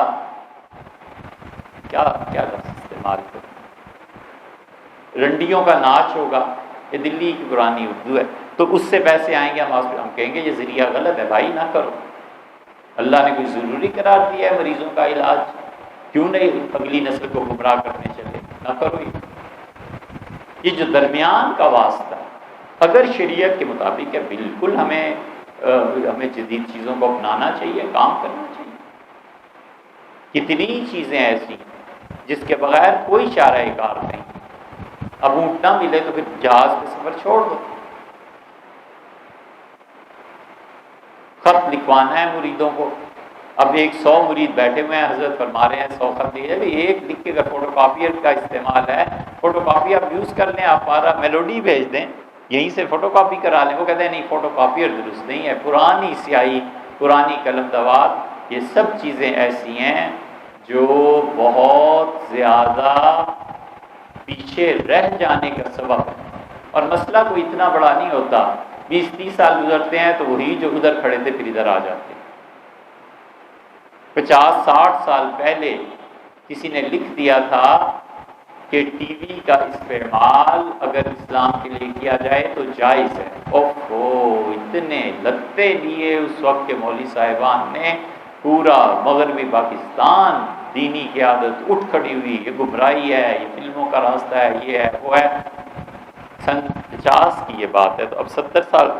کیا لفظ استعمال کریں، رنڈیوں کا ناچ ہوگا، یہ دلی کی پرانی اردو ہے، تو اس سے پیسے آئیں گے، ہم کہیں گے یہ ذریعہ غلط ہے بھائی، نہ کرو۔ اللہ نے کوئی ضروری قرار دیا ہے مریضوں کا علاج، کیوں نہیں اگلی نسل کو گمراہ کرنے چلے، نہ کرو۔ یہ جو درمیان کا واسطہ اگر شریعت کے مطابق ہے بالکل ہمیں جدید چیزوں کو اپنانا چاہیے، کام کرنا چاہیے۔ کتنی چیزیں ایسی ہیں جس کے بغیر کوئی چارہ کار نہیں، اب اونٹ نہ ملے تو پھر جہاز پہ سفر چھوڑ دو، خط لکھوانا ہے مریدوں کو، اب 100 مرید بیٹھے ہوئے ہیں، حضرت فرما رہے ہیں 100 خط لکھے جائے، ایک لکھ کے اگر فوٹو کاپیئر کا استعمال ہے، فوٹو کاپی آپ یوز کر لیں، آپ ہمارا میلوڈی بھیج دیں، یہیں سے فوٹو کاپی کرا لیں۔ وہ کہتے ہیں نہیں فوٹو کاپیئر درست نہیں ہے، پرانی سیاہی، پرانی قلم دوات، یہ سب چیزیں ایسی ہیں جو بہت زیادہ پیچھے رہ جانے کا سبب ہے، اور مسئلہ کوئی اتنا بڑا نہیں ہوتا، 20-30 سال گزرتے ہیں تو وہی جو ادھر کھڑے تھے پھر ادھر آ جاتے ہیں۔ 50-60 سال پہلے کسی نے لکھ دیا تھا کہ ٹی وی کا استعمال اگر اسلام کے لیے کیا جائے تو جائز ہے۔ اوہو، اتنے لتے لیے اس وقت کے مولوی صاحبان نے، پورا مغربی پاکستان دینی قیادت اٹھ کھڑی ہوئی، یہ گمراہی ہے، یہ فلموں کا راستہ ہے، یہ ہے وہ ہے۔ سن 50 کی یہ بات ہے، تو اب 70 سال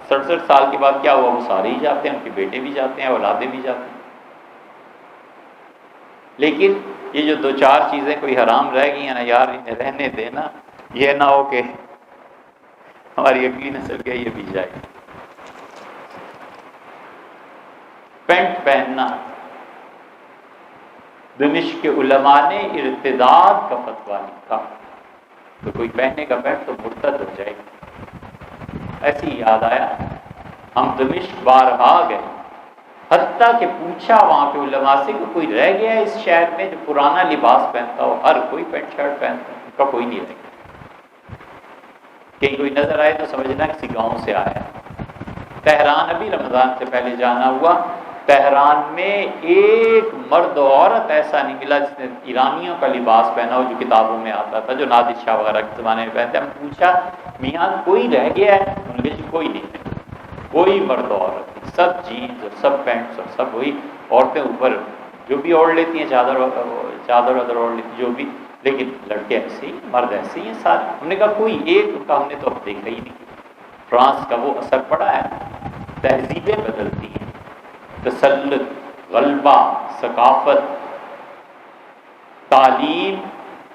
67 سال کے بعد کیا ہوا؟ وہ سارے ہی جاتے ہیں، ان کے بیٹے بھی جاتے ہیں، اولادیں بھی جاتے ہیں۔ لیکن یہ جو 2-4 چیزیں کوئی حرام رہ گئی ہیں نا یار، انہیں رہنے دینا، یہ نہ ہو کہ ہماری اگلی نسل کے یہ بھی جائے۔ پینٹ پہننا، دمشق کے علماء نے ارتداد کا فتویٰ لکھا، تو کوئی پہنے کا پینٹ تو مرتد ہو جائے گا۔ ایسے ہی یاد آیا، ہم دمشق بارہا گئے، حتیٰ کہ پوچھا وہاں کے علماء سے کہ کوئی رہ گیا ہے اس شہر میں جو پرانا لباس پہنتا ہو، ہر کوئی پینٹ شرٹ پہنتا ہے، ان کا کوئی نہیں رہ گیا۔ کہیں کوئی نظر آئے تو سمجھنا کسی گاؤں سے آیا۔ تہران ابھی رمضان سے پہلے جانا ہوا، تہران میں ایک مرد و عورت ایسا نہیں ملا جس نے ایرانیوں کا لباس پہنا ہو جو کتابوں میں آتا تھا، جو نادر شاہ وغیرہ کے زمانے میں پہنتے۔ ہم پوچھا میاں کوئی رہ گیا ہے؟ انہوں نے کہا کوئی نہیں، کوئی مرد و عورت نہیں، سب جینز اور سب پینٹس اور سب وہی، عورتیں اوپر جو بھی اوڑھ لیتی ہیں چادر ادھر اوڑھ لیتی جو بھی، لیکن لڑکے ایسے ہی، مرد ایسے ہی ہیں سارے۔ ہم نے کہا کوئی ایک ان کا ہم نے تو اب دیکھا ہی نہیں۔ فرانس کا وہ اثر پڑا ہے، تہذیبیں بدلتی ہیں، تسلط، غلبہ، ثقافت، تعلیم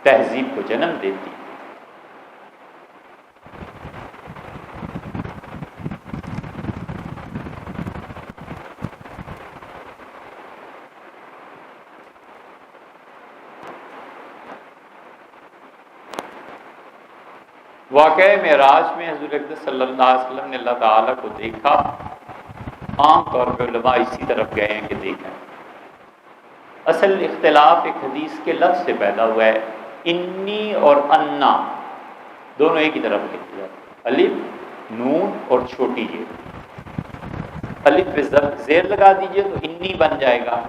تہذیب کو جنم دیتی ہے۔ واقعہ معراج میں حضور اقدس صلی اللہ علیہ وسلم نے اللہ تعالیٰ کو دیکھا، عام طور پہ علماء اسی طرف گئے ہیں کہ دیکھیں۔ اصل اختلاف ایک حدیث کے لفظ سے پیدا ہوا ہے، انی اور انا دونوں ایک ہی طرف لکھے جاتے ہیں، الف نون اور چھوٹی یہ، الف پہ زیر لگا دیجئے تو انی بن جائے گا،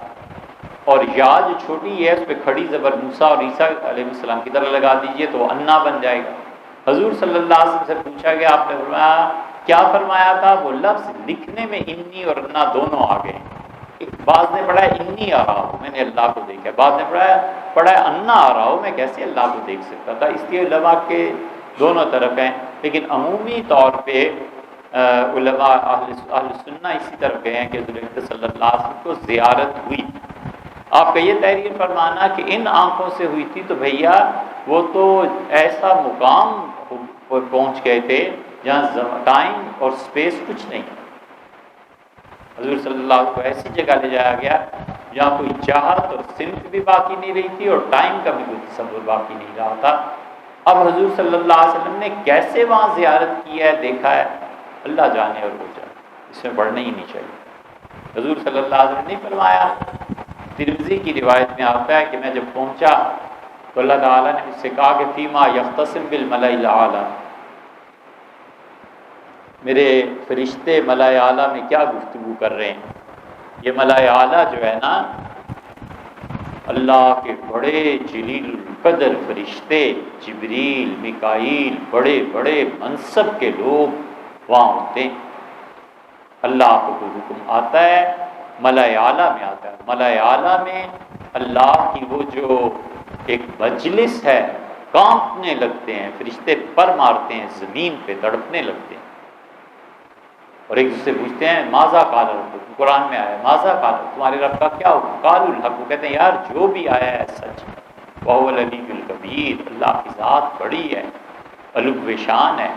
اور یا جو چھوٹی ہے اس پہ کھڑی زبر موسیٰ اور عیسیٰ علیہ السلام کی طرح لگا دیجئے تو وہ انا بن جائے گا۔ حضور صلی اللہ علیہ وسلم سے پوچھا گیا، آپ نے فرمایا کیا فرمایا تھا؟ وہ لفظ لکھنے میں انی اور انا دونوں آ گئے۔ بعض نے پڑھا ہے انی آ رہا ہوں میں نے اللہ کو دیکھا، بعض نے پڑھا ہے انا آ رہا ہوں میں کیسے اللہ کو دیکھ سکتا تھا۔ اس لیے علماء کے دونوں طرف ہیں، لیکن عمومی طور پہ علماء اہل سنہ اسی طرف گئے ہیں کہ حضور صلی اللہ علیہ وسلم کو زیارت ہوئی۔ آپ کا یہ تحریر فرمانا کہ ان آنکھوں سے ہوئی تھی تو بھیا وہ تو ایسا مقام پر پہنچ گئے تھے جہاں ٹائم اور سپیس کچھ نہیں، حضور صلی اللہ علیہ وسلم کو ایسی جگہ لے جایا گیا جہاں کوئی چاہت اور سمت بھی باقی نہیں رہی تھی اور ٹائم کا بھی کوئی تصور باقی نہیں رہا تھا۔ اب حضور صلی اللہ علیہ وسلم نے کیسے وہاں زیارت کی ہے، دیکھا ہے، اللہ جانے اور وہ جانے، اس میں پڑھنا ہی نہیں چاہیے۔ حضور صلی اللہ علیہ وسلم نے فرمایا، ترمذی کی روایت میں آتا ہے کہ میں جب پہنچا تو اللہ تعالیٰ نے مجھ سے کہا کہ فیما یختصم بالملأ الاعلیٰ، میرے فرشتے ملائے اعلیٰ میں کیا گفتگو کر رہے ہیں۔ یہ ملائے اعلیٰ جو ہے نا، اللہ کے بڑے جلیل القدر فرشتے، جبریل، میکائیل، بڑے بڑے منصب کے لوگ وہاں ہوتے ہیں۔ اللہ کو کوئی حکم آتا ہے، ملائے اعلیٰ میں آتا ہے، ملائے اعلیٰ میں اللہ کی وہ جو ایک مجلس ہے، کانپنے لگتے ہیں، فرشتے پر مارتے ہیں، زمین پہ تڑپنے لگتے ہیں اور ایک دوسرے پوچھتے ہیں ماذا قال ربکم، قرآن میں آیا ہے ماذا قال، تمہارے رب کا کیا حکم، قالوا الحق، وہ کہتے ہیں یار جو بھی آیا ہے سچ ہے، وہو العلی الکبیر، اللہ کی ذات بڑی ہے، علو شان ہے،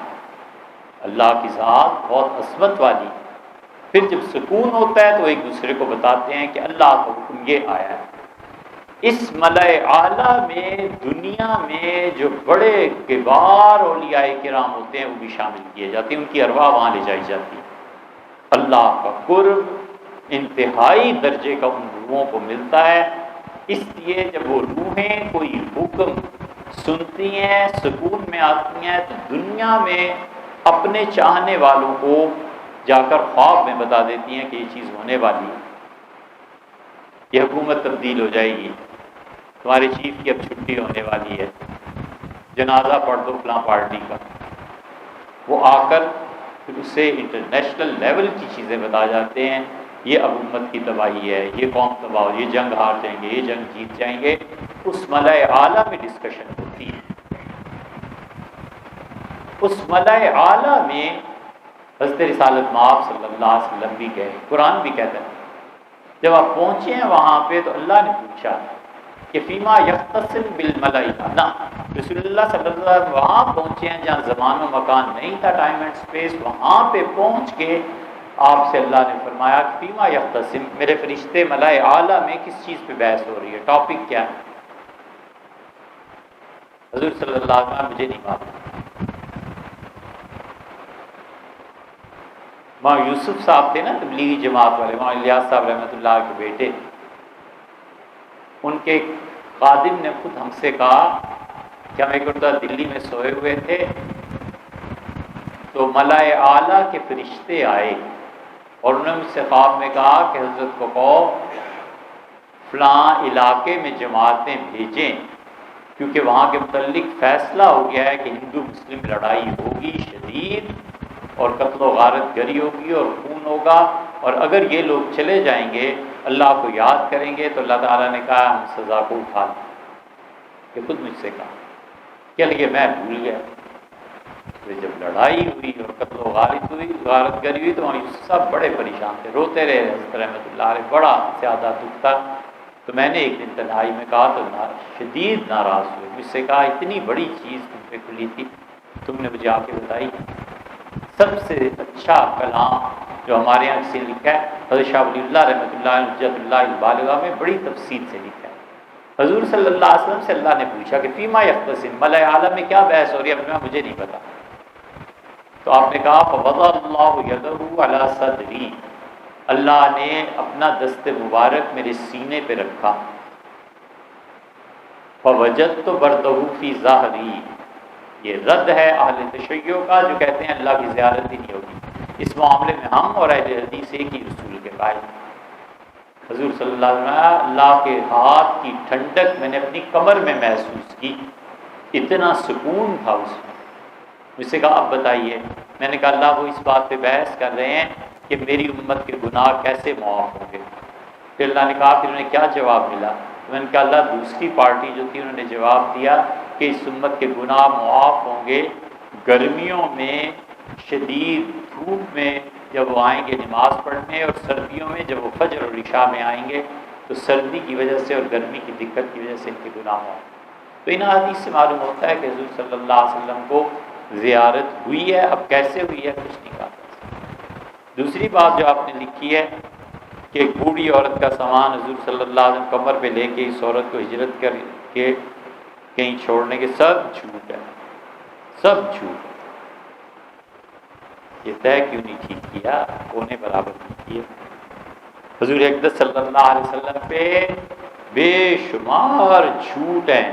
اللہ کی ذات بہت عظمت والی۔ پھر جب سکون ہوتا ہے تو ایک دوسرے کو بتاتے ہیں کہ اللہ کا حکم یہ آیا ہے۔ اس ملائے اعلیٰ میں دنیا میں جو بڑے کبار اولیاء کرام ہوتے ہیں وہ بھی شامل کیے جاتے ہیں، ان کی ارواح وہاں لے جائی جاتی ہے۔ اللہ کا قرب انتہائی درجے کا ان روحوں کو ملتا ہے، اس لیے جب وہ روحیں کوئی حکم سنتی ہیں، سکون میں آتی ہیں، تو دنیا میں اپنے چاہنے والوں کو جا کر خواب میں بتا دیتی ہیں کہ یہ چیز ہونے والی ہے، یہ حکومت تبدیل ہو جائے گی، تمہارے چیف کی اب چھٹی ہونے والی ہے، جنازہ پڑھ دو فلاں پارٹی کا۔ وہ آ کر پھر اسے انٹرنیشنل لیول کی چیزیں بتا جاتے ہیں، یہ اب امت کی تباہی ہے، یہ قوم تباہ ہو، یہ جنگ ہار جائیں گے، یہ جنگ جیت جائیں گے۔ اس ملائے اعلیٰ میں ڈسکشن ہوتی ہے۔ اس ملائے اعلیٰ میں حضرت رسالت مآب صلی اللہ علیہ وسلم بھی گئے، قرآن بھی کہتا ہے جب آپ پہنچے ہیں وہاں پہ تو اللہ نے پوچھا کہ فیما یختصم بالملأ الاعلیٰ، رسول اللہ صلی اللہ علیہ وسلم وہاں پہنچے ہیں جہاں زمان و مکان نہیں تھا، ٹائم اینڈ اسپیس، وہاں پہ پہنچ کے آپ سے اللہ نے فرمایا کہ فیما یختصم، میرے فرشتے ملائے اعلیٰ میں کس چیز پہ بحث ہو رہی ہے، ٹاپک کیا ہے؟ حضور صلی اللہ علیہ وسلم مجھے نہیں معلوم۔ وہاں یوسف صاحب تھے نا تبلیغی جماعت والے، وہاں الیاس صاحب رحمۃ اللہ کے بیٹے، ان کے خادم نے خود ہم سے کہا کہ ہم ایک مرتبہ دلی میں سوئے ہوئے تھے تو ملائے اعلیٰ کے فرشتے آئے اور انہوں نے مجھ سے خواب میں کہا کہ حضرت کو کہو فلاں علاقے میں جماعتیں بھیجیں کیونکہ وہاں کے متعلق فیصلہ ہو گیا ہے کہ ہندو مسلم لڑائی ہوگی شدید اور قتل و غارت گری ہوگی اور خون ہوگا، اور اگر یہ لوگ چلے جائیں گے اللہ کو یاد کریں گے تو اللہ تعالیٰ نے کہا ہم سزا کو اٹھا لیں۔ یہ خود مجھ سے کہا کہ لگے میں بھول گیا، جب لڑائی ہوئی اور قتل و غارت گری ہوئی تو وہاں سب بڑے پریشان تھے، روتے رہے حضرت رحمۃ اللہ علیہ، بڑا زیادہ دکھ تھا۔ تو میں نے ایک دن تنہائی میں کہا تو شدید ناراض ہوئے، مجھ سے کہا اتنی بڑی چیز تم پہ کھلی تھی، تم نے مجھے آ کے بتائی۔ سب سے اچھا کلام جو ہمارے یہاں سے لکھا ہے حضرت شاہ ولی اللہ رحمۃ اللہ علیہ حجت اللہ البالغہ میں بڑی تفصیل سے لکھا ہے۔ حضور صلی اللہ علیہ وسلم سے اللہ نے پوچھا کہ فیما یختصم، ملائے اعلیٰ میں کیا بحث ہو رہی ہے، مجھے نہیں پتا۔ تو آپ نے کہا فوضع اللہ یدہ علی صدری، اللہ نے اپنا دست مبارک میرے سینے پہ رکھا، فوجدت بردہ فی ظہری، یہ رد ہے اہل تشیع کا جو کہتے ہیں اللہ کی زیارت ہی نہیں ہوگی۔ اس معاملے میں ہم اور اہل حدیث ایک ہی رسول کے قائل۔ حضور صلی اللہ علیہ وسلم اللہ کے ہاتھ کی ٹھنڈک میں نے اپنی کمر میں محسوس کی، اتنا سکون تھا اس میں۔ مجھ سے کہا اب بتائیے، میں نے کہا اللہ وہ اس بات پہ بحث کر رہے ہیں کہ میری امت کے گناہ کیسے معاف ہوں گے۔ پھر اللہ نے کہا پھر انہیں کیا جواب ملا؟ میں نے کہا اللہ دوسری پارٹی جو تھی انہوں نے جواب دیا کہ اس امت کے گناہ معاف ہوں گے گرمیوں میں شدید دھوپ میں جب وہ آئیں گے نماز پڑھنے، اور سردیوں میں جب وہ فجر اور عشاء میں آئیں گے تو سردی کی وجہ سے اور گرمی کی دقت کی وجہ سے ان کے گناہ معاف۔ تو ان حدیث سے معلوم ہوتا ہے کہ حضور صلی اللہ علیہ وسلم کو زیارت ہوئی ہے، اب کیسے ہوئی ہے کچھ نہیں کہا۔ دوسری بات جو آپ نے لکھی ہے کہ ایک بوڑھی عورت کا سامان حضور صلی اللہ علیہ وسلم کمر پہ لے کے اس عورت کو ہجرت کر کے کہیں چھوڑنے کے، سب جھوٹ ہے، سب جھوٹ ہے۔ یہ طے کیوں نہیں ٹھیک کیا، کونے برابر نہیں کیے؟ حضور اقدس صلی اللہ علیہ وسلم پہ بے شمار جھوٹ ہیں۔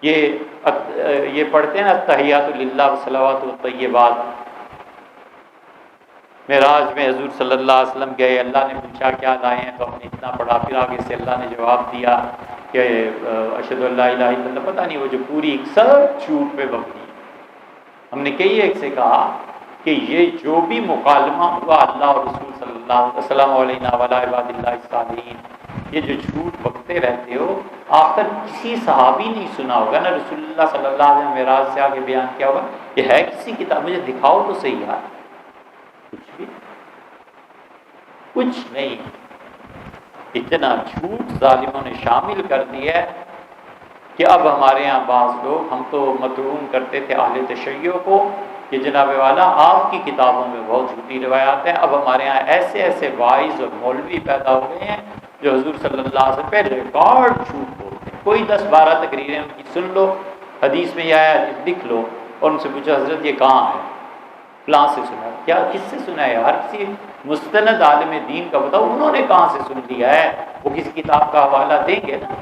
یہ پڑھتے ہیں نا التحیات للہ والصلوات والطیبات۔ معراج میں حضور صلی اللہ علیہ وسلم گئے، اللہ نے پوچھا کیا لائے ہیں، تو ہم نے اتنا پڑھا، پھر آگے سے اللہ نے جواب دیا کہ اشہد ان لا الہ الا اللہ، پتہ نہیں وہ جو پوری سب جھوٹ پہ مبنی ہے۔ ہم نے کئی ایک سے کہا کہ یہ جو بھی مکالمہ ہوا اللہ اور رسول صلی اللہ علیہ وسلم علیہ وعلی عباد اللہ الصالحین، یہ جو جھوٹ بکتے رہتے ہو، آخر کسی صحابی نہیں سنا ہوگا نا رسول اللہ صلی اللہ علیہ وسلم معراج سے آگے بیان کیا ہوگا، یہ ہے کسی کتاب، مجھے دکھاؤ تو صحیح یار، کچھ بھی کچھ نہیں۔ اتنا جھوٹ ظالموں نے شامل کر دیا ہے کہ اب ہمارے یہاں بعض لوگ، ہم تو مطعون کرتے تھے اہل تشیع کو کہ جناب والا آپ کی کتابوں میں بہت جھوٹی روایات ہیں، اب ہمارے یہاں ایسے ایسے واعظ اور مولوی پیدا ہو گئے ہیں جو حضور صلی اللہ علیہ وسلم پہ ریکارڈ جھوٹ بولتے ہیں۔ کوئی 10-12 تقریریں ان کی سن لو، حدیث میں یہ آیا حدیث لکھ لو اور ان سے پوچھو حضرت یہ کہاں ہے، فلاں سے سنا، کیا کس سے سنا ہے؟ ہر کسی مستند عالم دین کا بتاؤ انہوں نے کہاں سے سن لیا ہے، وہ کسی کتاب کا حوالہ دیں گے نا۔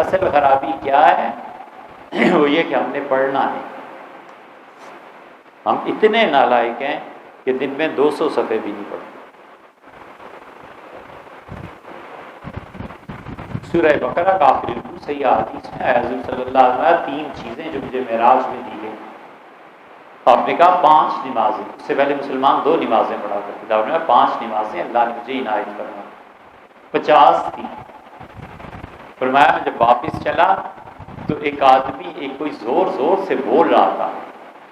اصل خرابی کیا ہے؟ وہ یہ کہ ہم نے پڑھنا ہے۔ ہم اتنے نالائق ہیں کہ دن میں 200 صفحے بھی نہیں پڑھتے۔ سورہ بقرہ کا آخری رکوع صحیح حدیث میں ہے، حضور صلی اللہ علیہ وسلم 3 چیزیں جو مجھے معراج میں دی گئی، آپ نے کہا 5 نمازیں، اس سے پہلے مسلمان 2 نمازیں پڑھا کرتے تھے، آپ نے کہا 5 نمازیں اللہ نے مجھے عنایت فرمائی، 50 تھی۔ فرمایا میں جب واپس چلا تو ایک آدمی ایک کوئی زور زور سے بول رہا تھا،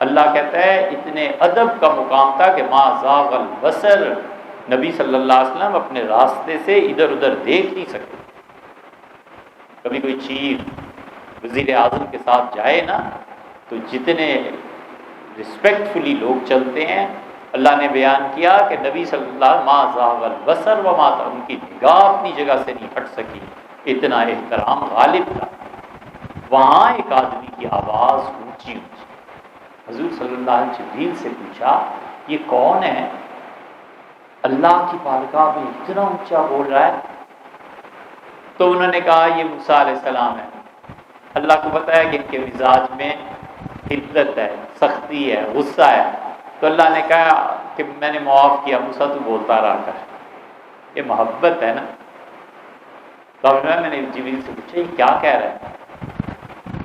اللہ کہتا ہے اتنے ادب کا مقام تھا کہ ما زاغ البصر، نبی صلی اللہ علیہ وسلم اپنے راستے سے ادھر ادھر دیکھ نہیں سکتے۔ کبھی کوئی چیف وزیر اعظم کے ساتھ جائے نا تو جتنے رسپیکٹفلی لوگ چلتے ہیں، اللہ نے بیان کیا کہ نبی صلی اللہ علیہ وسلم ما زاغ البصر وما طغى، ان کی نگاہ اپنی جگہ سے نہیں ہٹ سکی، اتنا احترام غالب تھا۔ وہاں ایک آدمی کی آواز اونچی اونچی، حضور صلی اللہ علیہ وسلم جبریل سے پوچھا یہ کون ہے، اللہ کی بارگاہ میں اتنا اونچا بول رہا ہے؟ تو انہوں نے کہا یہ موسیٰ علیہ السلام ہے۔ اللہ کو پتہ ہے کہ ان کے مزاج میں حدت ہے، سختی ہے، غصہ ہے، تو اللہ نے کہا کہ میں نے معاف کیا، موسیٰ تو بولتا رہا کر، یہ محبت ہے نا۔ تو میں نے جبریل سے پوچھا یہ کیا کہہ رہے ہیں،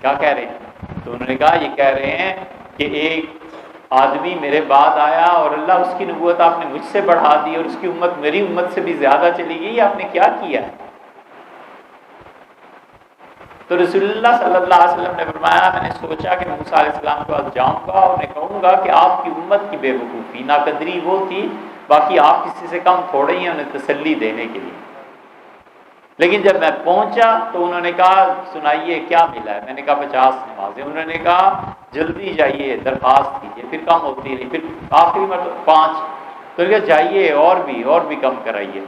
کیا کہہ رہے ہیں؟ تو انہوں نے کہا یہ کہہ رہے ہیں کہ ایک آدمی میرے بعد آیا اور اللہ اس کی نبوت آپ نے مجھ سے بڑھا دی اور اس کی امت میری امت سے بھی زیادہ چلی گئی، آپ نے کیا کیا ہے؟ تو رسول اللہ صلی اللہ علیہ وسلم نے فرمایا میں نے سوچا کہ موسیٰ علیہ السلام کے پاس جاؤں گا اور میں کہوں گا کہ آپ کی امت کی بے وقوفی ناقدری وہ تھی، باقی آپ کسی سے کم تھوڑے ہی ہیں، انہیں تسلی دینے کے لیے۔ لیکن جب میں پہنچا تو انہوں نے کہا سنائیے کیا ملا ہے، میں نے کہا 50 نمازیں، انہوں نے کہا جلدی جائیے درخواست کیجیے، پھر کم ہوتی رہی، پھر آخری مرتبہ 5، تو انہوں نے کہا جائیے اور بھی کم کرائیے۔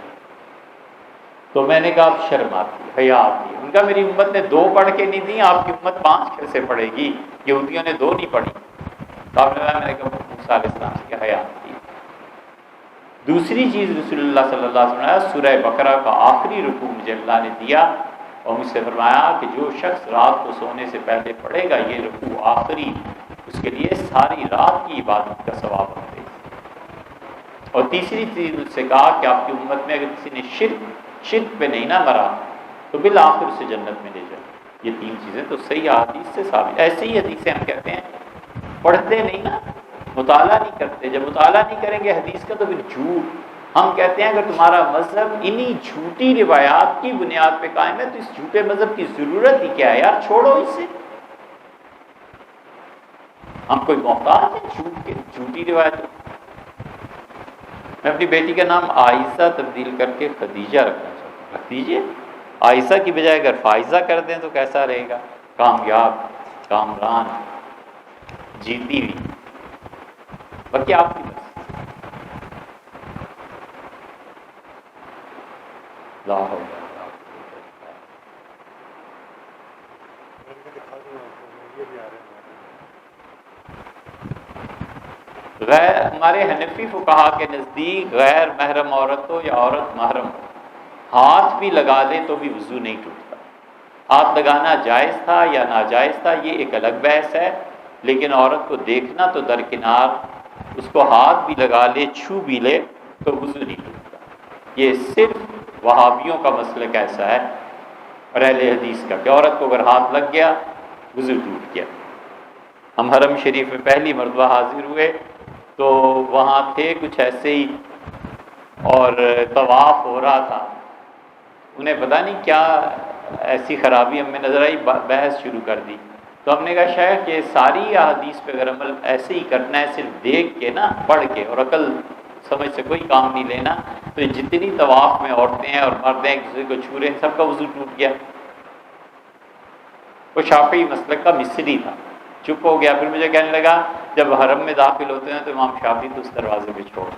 تو میں نے کہا اب شرم آتی ہے، حیا آتی ہے۔ ان کا میری امت نے 2 پڑھ کے نہیں دی، آپ کی امت 5 کیسے پڑھے گی؟ یہودیوں نے 2 نہیں پڑھی۔ تو میں نے کہا موسیٰ علیہ السلام سے حیا آتی ہے۔ دوسری چیز رسول اللہ صلی اللہ علیہ وسلم نے سورہ بقرہ کا آخری رکوع مجھے اللہ نے دیا اور مجھ سے فرمایا کہ جو شخص رات کو سونے سے پہلے پڑھے گا یہ رکوع آخری، اس کے لیے ساری رات کی عبادت کا ثواب ہوگا۔ اور تیسری چیز مجھ سے کہا کہ آپ کی امت میں اگر کسی نے شرک پہ نہیں نہ مرا تو بالآخر اسے جنت میں لے جائے۔ یہ 3 چیزیں تو صحیح حدیث سے ثابت۔ ایسے ہی حدیثیں ہم کہتے ہیں پڑھتے نہیں نا، مطالعہ نہیں کرتے، جب مطالعہ نہیں کریں گے حدیث کا تو پھر جھوٹ۔ ہم کہتے ہیں اگر تمہارا مذہب انہی جھوٹی روایات کی بنیاد پہ قائم ہے تو اس جھوٹے مذہب کی ضرورت ہی کیا ہے یار، چھوڑو اسے۔ ہم کوئی محتاج ہیں جھوٹی روایت؟ میں اپنی بیٹی کا نام عائشہ تبدیل کر کے خدیجہ رکھنا چاہتا ہوں، رکھ دیجیے۔ عائشہ کی بجائے اگر فائزہ کر دیں تو کیسا رہے گا؟ کامیاب، کامران، جیتی ہوئی، باقی آپ کی بس۔ لا حول ولا قوة الا باللہ۔ غیر ہمارے حنفی فقہا کے نزدیک غیر محرم عورت ہو یا عورت محرم ہو، ہاتھ بھی لگا لے تو بھی وضو نہیں ٹوٹتا۔ ہاتھ لگانا جائز تھا یا ناجائز تھا یہ ایک الگ بحث ہے، لیکن عورت کو دیکھنا تو درکنار، اس کو ہاتھ بھی لگا لے چھو بھی لے تو وضو نہیں ٹوٹتا۔ یہ صرف وہابیوں کا مسلک ایسا ہے اور اہل حدیث کا کہ عورت کو اگر ہاتھ لگ گیا وضو ٹوٹ گیا۔ ہم حرم شریف میں پہلی مرتبہ حاضر ہوئے تو وہاں تھے کچھ ایسے ہی اور طواف ہو رہا تھا، انہیں پتہ نہیں کیا ایسی خرابی ہمیں نظر آئی، بحث شروع کر دی۔ تو ہم نے کہا شاید کہ ساری احادیث پہ اگر عمل ایسے ہی کرنا ہے، صرف دیکھ کے نا، پڑھ کے اور عقل سمجھ سے کوئی کام نہیں لینا، تو جتنی طواف میں عورتیں ہیں اور مرد ہیں ایک دوسرے کو چھو رہے ہیں، سب کا وضو ٹوٹ گیا۔ وہ شافعی مسلک کا مصری تھا، چپ ہو گیا۔ پھر مجھے کہنے لگا جب حرم میں داخل ہوتے ہیں تو امام شافعی تو اس دروازے پہ چھوڑ